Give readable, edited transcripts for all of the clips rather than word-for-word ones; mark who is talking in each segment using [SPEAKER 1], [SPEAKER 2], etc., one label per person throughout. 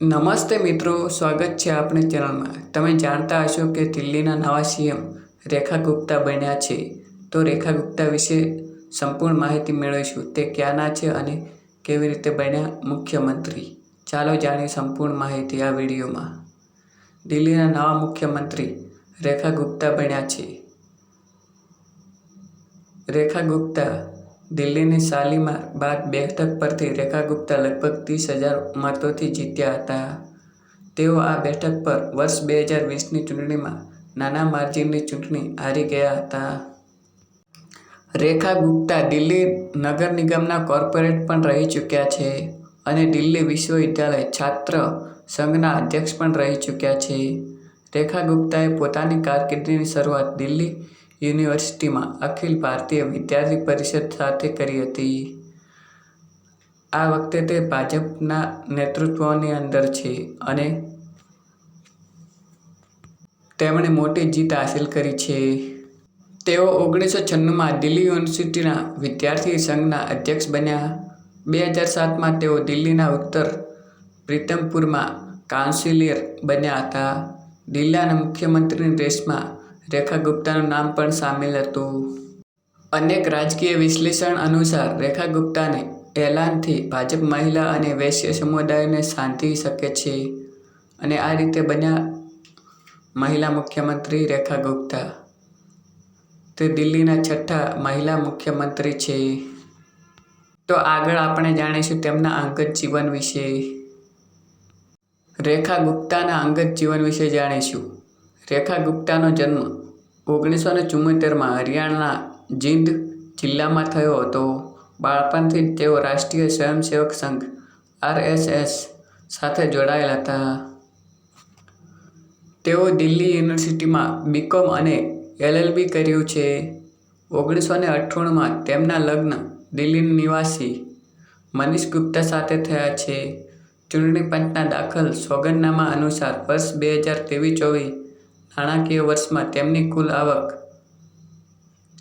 [SPEAKER 1] નમસ્તે મિત્રો, સ્વાગત છે આપણી ચેનલમાં। તમે જાણતા હશો કે દિલ્હીના નવા સીએમ રેખા ગુપ્તા બન્યા છે। તો રેખા ગુપ્તા વિશે સંપૂર્ણ માહિતી મેળવીશું। તે ક્યાંના છે અને કેવી રીતે બન્યા મુખ્યમંત્રી? ચાલો જાણીએ સંપૂર્ણ માહિતી આ વિડીયોમાં। દિલ્હીના નવા મુખ્યમંત્રી રેખા ગુપ્તા બન્યા છે। રેખા ગુપ્તા દિલ્હીની શાલીમાર બાગ બેઠક પરથી રેખા ગુપ્તા લગભગ 30,000 મતોથી જીત્યા હતા। તેઓ આ બેઠક પર વર્ષ 2020ની ચૂંટણીમાં નાના માર્જિનની ચૂંટણી હારી ગયા હતા। રેખા ગુપ્તા દિલ્હી નગર નિગમના કોર્પોરેટર પણ રહી ચૂક્યા છે અને દિલ્હી વિશ્વવિદ્યાલય છાત્ર સંઘના અધ્યક્ષ પણ રહી ચૂક્યા છે। રેખા ગુપ્તાએ પોતાની કારકિર્દીની શરૂઆત દિલ્હી યુનિવર્સિટીમાં અખિલ ભારતીય વિદ્યાર્થી પરિષદ સાથે કરી હતી। આ વખતે તે ભાજપના નેતૃત્વની અંદર છે અને તેમણે મોટી જીત હાંસલ કરી છે। તેઓ 1996માં દિલ્હી યુનિવર્સિટીના વિદ્યાર્થી સંઘના અધ્યક્ષ બન્યા। 2007માં તેઓ દિલ્હીના ઉત્તર પ્રીતમપુરમાં કાઉન્સિલર બન્યા હતા। દિલ્હીના મુખ્યમંત્રીની રેસમાં રેખા ગુપ્તાનું નામ પણ સામેલ હતું। અનેક રાજકીય વિશ્લેષણ અનુસાર રેખા ગુપ્તાને એલાનથી ભાજપ મહિલા અને વૈશ્ય સમુદાયને સાંધી શકે છે અને આ રીતે બન્યા મહિલા મુખ્યમંત્રી રેખા ગુપ્તા। તે દિલ્હીના છઠ્ઠા મહિલા મુખ્યમંત્રી છે। તો આગળ આપણે જાણીશું તેમના અંગત જીવન વિશે। રેખા ગુપ્તાના અંગત જીવન વિશે જાણીશું। રેખા ગુપ્તાનો જન્મ 1974માં હરિયાણાના જીંદ જિલ્લામાં થયો હતો। બાળપણથી જ તેઓ રાષ્ટ્રીય સ્વયંસેવક સંઘ (RSS) સાથે જોડાયેલા હતા। તેઓ દિલ્હી યુનિવર્સિટીમાં BCom અને LLB કર્યું છે। 1998માં તેમના લગ્ન દિલ્હી નિવાસી મનીષ ગુપ્તા સાથે થયા છે। ચૂંટણી પંચના દાખલ સોગંદનામા અનુસાર વર્ષ 2023-24 નાણાકીય વર્ષમાં તેમની કુલ આવક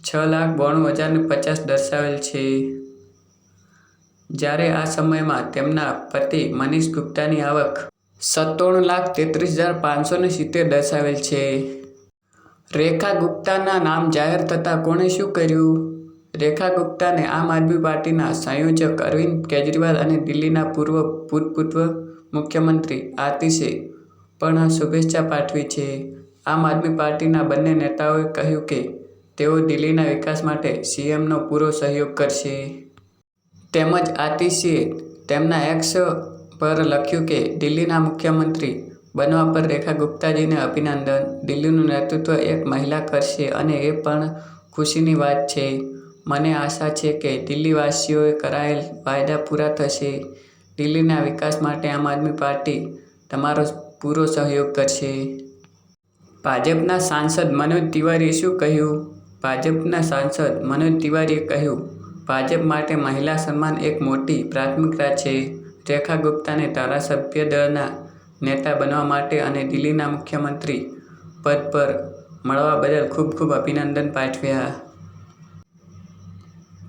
[SPEAKER 1] 6,92,050 દર્શાવેલ છે, જ્યારે આ સમયમાં તેમના પતિ મનીષ ગુપ્તાની આવક 97,33,570 દર્શાવેલ છે। રેખા ગુપ્તાના નામ જાહેર થતાં કોણે શું કર્યું? રેખા ગુપ્તાને આમ આદમી પાર્ટીના સંયોજક અરવિંદ કેજરીવાલ અને દિલ્હીના ભૂતપૂર્વ મુખ્યમંત્રી આતિશે પણ શુભેચ્છા પાઠવી છે। આમ આદમી પાર્ટીના બંને નેતાઓએ કહ્યું કે તેઓ દિલ્હીના વિકાસ માટે સીએમનો પૂરો સહયોગ કરશે। તેમજ આતિશીએ તેમના એક્સ પર લખ્યું કે દિલ્હીના મુખ્યમંત્રી બનવા પર રેખા ગુપ્તાજીને અભિનંદન। દિલ્હીનું નેતૃત્વ એક મહિલા કરશે અને એ પણ ખુશીની વાત છે। મને આશા છે કે દિલ્હીવાસીઓએ કરાયેલ વાયદા પૂરા થશે। દિલ્હીના વિકાસ માટે આમ આદમી પાર્ટી તમારો પૂરો સહયોગ કરશે। ભાજપના સાંસદ મનોજ તિવારીએ શું કહ્યું? ભાજપના સાંસદ મનોજ તિવારીએ કહ્યું, ભાજપ માટે મહિલા સન્માન એક મોટી પ્રાથમિકતા છે। રેખા ગુપ્તાને ધારાસભ્ય દળના નેતા બનવા માટે અને દિલ્હીના મુખ્યમંત્રી પદ પર મળવા બદલ ખૂબ ખૂબ અભિનંદન પાઠવ્યા।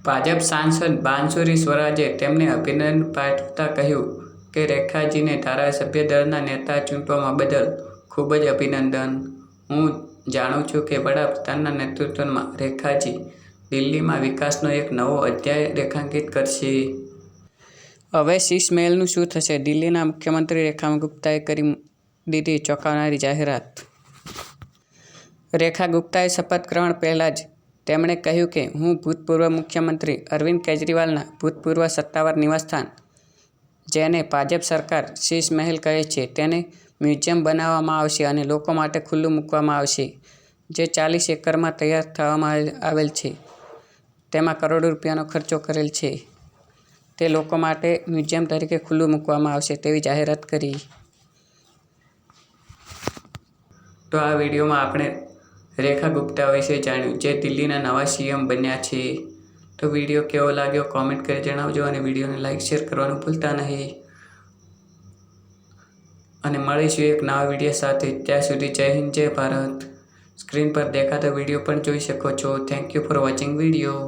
[SPEAKER 1] ભાજપ સાંસદ બાંસુરી સ્વરાજે તેમને અભિનંદન પાઠવતા કહ્યું કે રેખાજીને ધારાસભ્ય દળના નેતા ચૂંટવા બદલ ખૂબ જ અભિનંદન। હું જાણું છું કે વડાપ્રધાનના નેતૃત્વમાં રેખાજી દિલ્હીમાં વિકાસનો એક નવો અધ્યાય રેખાંકિત કરશે। હવે શીશ મહેલનું શું થશે? દિલ્હીના મુખ્યમંત્રી રેખા ગુપ્તાએ કરી દીધી ચોંકાવનારી જાહેરાત। રેખા ગુપ્તાએ શપથ ગ્રહણ પહેલાં જ તેમણે કહ્યું કે હું ભૂતપૂર્વ મુખ્યમંત્રી અરવિંદ કેજરીવાલના ભૂતપૂર્વ સત્તાવાર નિવાસસ્થાન, જેને ભાજપ સરકાર શીશ મહેલ કહે છે, તેને મ્યુઝિયમ બનાવવામાં આવશે અને લોકો માટે ખુલ્લું મૂકવામાં આવશે, જે 40 એકરમાં તૈયાર થવામાં આવેલ છે। તેમાં કરોડો રૂપિયાનો ખર્ચો કરેલ છે। તે લોકો માટે મ્યુઝિયમ તરીકે ખુલ્લું મૂકવામાં આવશે તેવી જાહેરાત કરી। તો આ વિડીયોમાં આપણે રેખા ગુપ્તા વિશે જાણ્યું, જે દિલ્હીના નવા સીએમ બન્યા છે। તો વિડીયો કેવો લાગ્યો કોમેન્ટ કરી જણાવજો અને વિડીયોને લાઇક શેર કરવાનું ભૂલતા નહીં અને મળીશું એક નવા વિડીયો સાથે। ત્યાં સુધી જય હિન્દ, જય ભારત। સ્ક્રીન પર દેખાતો વિડીયો પણ જોઈ શકો છો। Thank you for watching video.